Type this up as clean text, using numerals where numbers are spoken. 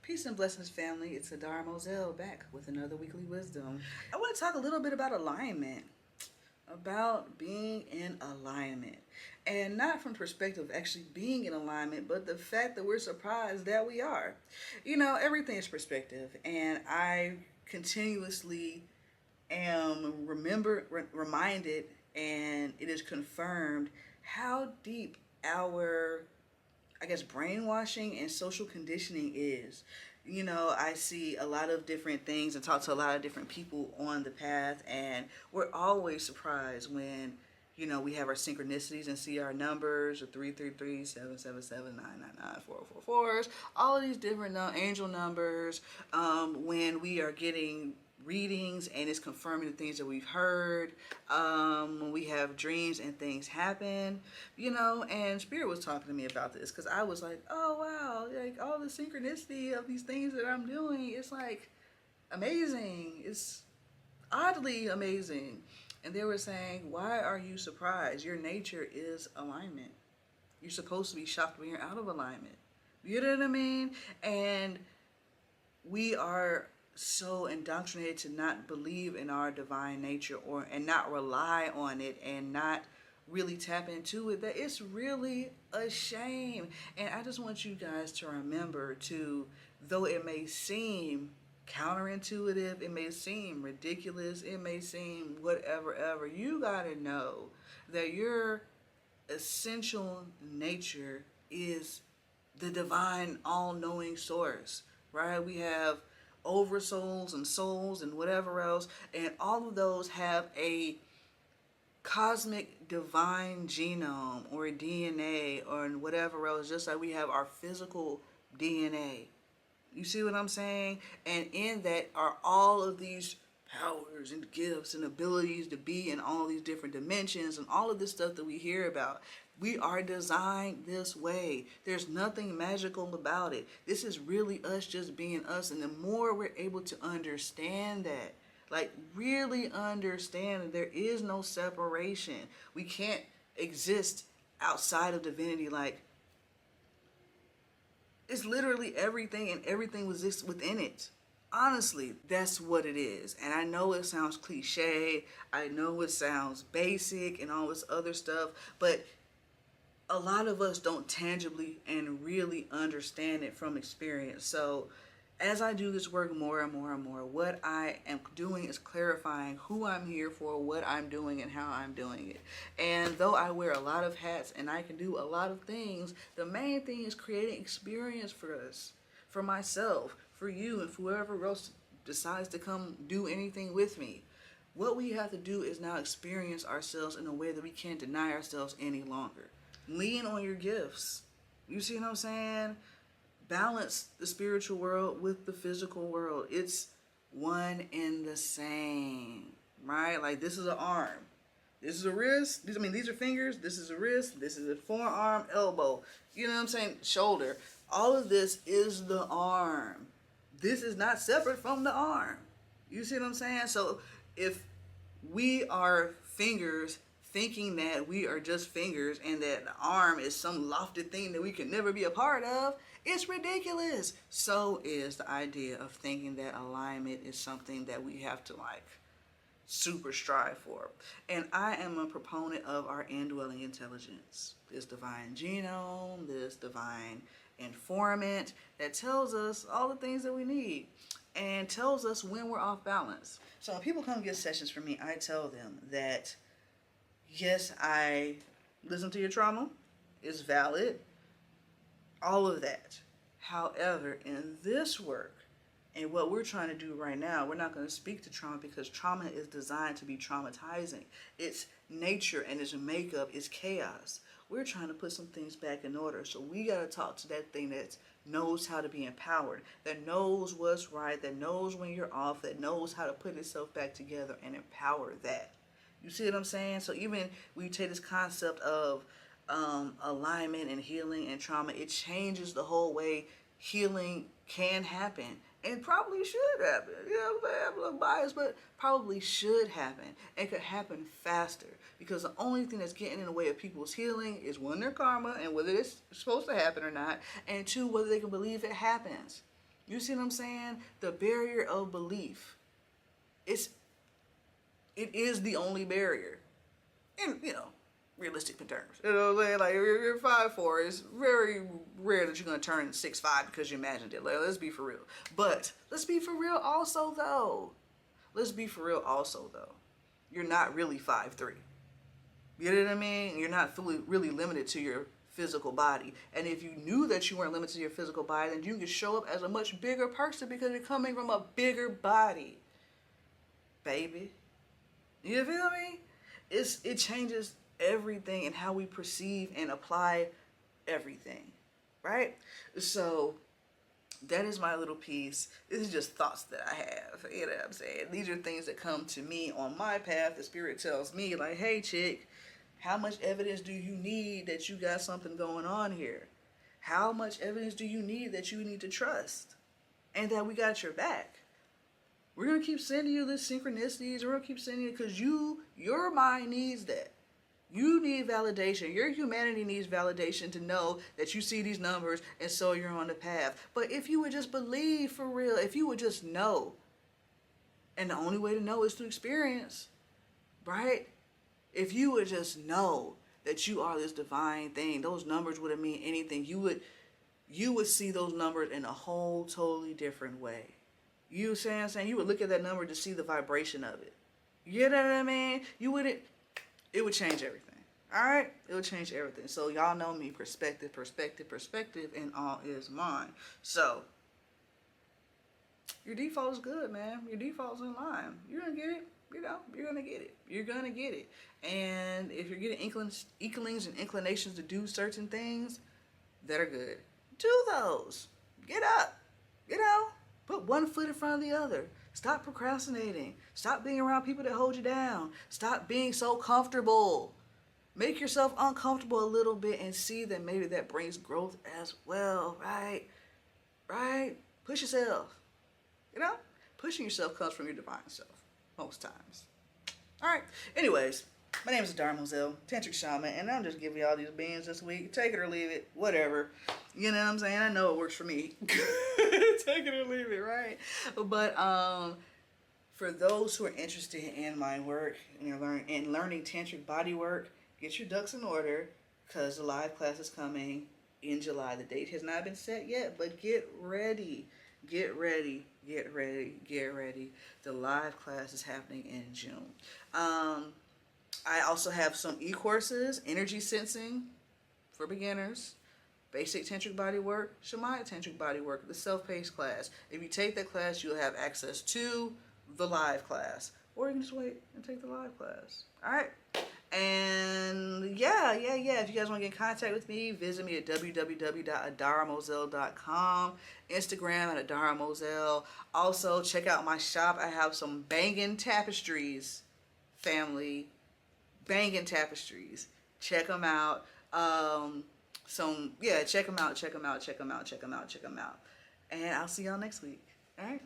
Peace and blessings, family. It's Adara Moselle back with another weekly wisdom. I want to talk a little bit about alignment, about being in alignment, and not from the perspective of actually being in alignment, but the fact that we're surprised that we are. Everything is perspective, and I continuously am reminded, and it is confirmed how deep our brainwashing and social conditioning is. I see a lot of different things and talk to a lot of different people on the path, and we're always surprised when, we have our synchronicities and see our numbers, or 333, 777, 999, 444s, all of these different angel numbers, when we are getting readings and it's confirming the things that we've heard, when we have dreams and things happen, and Spirit was talking to me about this because I was like, oh wow, like all the synchronicity of these things that I'm doing, it's like amazing, it's oddly amazing. And they were saying, why are you surprised? Your nature is alignment. You're supposed to be shocked when you're out of alignment. You know what I mean? And we are so indoctrinated to not believe in our divine nature, and not rely on it, and not really tap into it, that it's really a shame. And I just want you guys to remember to, though it may seem counterintuitive, it may seem ridiculous, it may seem whatever ever, you gotta know that your essential nature is the divine all-knowing source, right? We have oversouls and souls and whatever else, and all of those have a cosmic divine genome or DNA or whatever else, just like we have our physical DNA. You see what I'm saying? And in that are all of these powers and gifts and abilities to be in all these different dimensions and all of this stuff that we hear about. We are designed this way. There's nothing magical about it. This is really us just being us. And the more we're able to understand that, like really understand that there is no separation. We can't exist outside of divinity. Like, it's literally everything, and everything was just within it. Honestly, that's what it is. And I know it sounds cliche, I know it sounds basic and all this other stuff, but a lot of us don't tangibly and really understand it from experience. So as I do this work more and more and more, what I am doing is clarifying who I'm here for, what I'm doing, and how I'm doing it. And though I wear a lot of hats and I can do a lot of things, the main thing is creating experience for us, for myself, for you, and for whoever else decides to come do anything with me. What we have to do is now experience ourselves in a way that we can't deny ourselves any longer. Lean on your gifts. You see what I'm saying? Balance the spiritual world with the physical world. It's one and the same, right? Like, this is an arm, this is a wrist, these are fingers, this is a wrist, this is a forearm, elbow, you know what I'm saying, shoulder. All of this is the arm. This is not separate from the arm. You see what I'm saying? So if we are fingers thinking that we are just fingers and that the arm is some lofty thing that we can never be a part of, it's ridiculous. So is the idea of thinking that alignment is something that we have to super strive for. And I am a proponent of our indwelling intelligence, this divine genome, this divine informant that tells us all the things that we need and tells us when we're off balance. So when people come get sessions from me, I tell them that yes, I listen to your trauma, it's valid, all of that. However, in this work, and what we're trying to do right now, we're not going to speak to trauma because trauma is designed to be traumatizing. Its nature and its makeup is chaos. We're trying to put some things back in order. So we got to talk to that thing that knows how to be empowered, that knows what's right, that knows when you're off, that knows how to put itself back together and empower that. You see what I'm saying? So even we take this concept of alignment and healing and trauma, it changes the whole way healing can happen and probably should happen. You know what I'm saying? I'm a little biased, but probably should happen. It could happen faster because the only thing that's getting in the way of people's healing is one, their karma and whether it's supposed to happen or not, and two, whether they can believe it happens. You see what I'm saying? The barrier of belief. It's it is the only barrier. In, realistic terms. You know what I'm saying? Like, if you're 5'4", it's very rare that you're going to turn 6'5" because you imagined it. Like, let's be for real. But let's be for real also, though. Let's be for real also, though. You're not really 5'3". You know what I mean? You're not really limited to your physical body. And if you knew that you weren't limited to your physical body, then you could show up as a much bigger person because you're coming from a bigger body. Baby. You feel me? It changes everything and how we perceive and apply everything. Right? So that is my little piece. This is just thoughts that I have. You know what I'm saying? These are things that come to me on my path. The spirit tells me, like, hey, chick, how much evidence do you need that you got something going on here? How much evidence do you need that you need to trust? And that we got your back. We're going to keep sending you this synchronicities. We're going to keep sending you because your mind needs that. You need validation. Your humanity needs validation to know that you see these numbers and so you're on the path. But if you would just believe for real, if you would just know, and the only way to know is through experience, right? If you would just know that you are this divine thing, those numbers wouldn't mean anything. You would see those numbers in a whole totally different way. You see what I'm saying? You would look at that number to see the vibration of it. You know what I mean? It would change everything. All right? It would change everything. So y'all know me, perspective, and all is mine. So your default is good, man. Your default's in line. You're going to get it. You're going to get it. You're going to get it. And if you're getting inklings and inclinations to do certain things that are good, do those. Get up. Put one foot in front of the other. Stop procrastinating. Stop being around people that hold you down. Stop being so comfortable. Make yourself uncomfortable a little bit and see that maybe that brings growth as well, right? Right? Push yourself. Pushing yourself comes from your divine self most times. All right. Anyways, my name is Adara Moselle, Tantric Shaman, and I'm just giving y'all these beans this week. Take it or leave it, whatever. You know what I'm saying? I know it works for me. Take it or leave it, right? But for those who are interested in my work and learning tantric body work, get your ducks in order because the live class is coming in July. The date has not been set yet, but get ready. Get ready. The live class is happening in June. I also have some e-courses, energy sensing for beginners, basic tantric body work, shamanic tantric body work, the self-paced class. If you take that class, you'll have access to the live class, or you can just wait and take the live class. All right. And yeah. If you guys want to get in contact with me, visit me at www.adaramoselle.com, Instagram at adaramoselle. Also, check out my shop. I have some banging tapestries, family. Banging tapestries. Check them out. Check them out. And I'll see y'all next week. All right.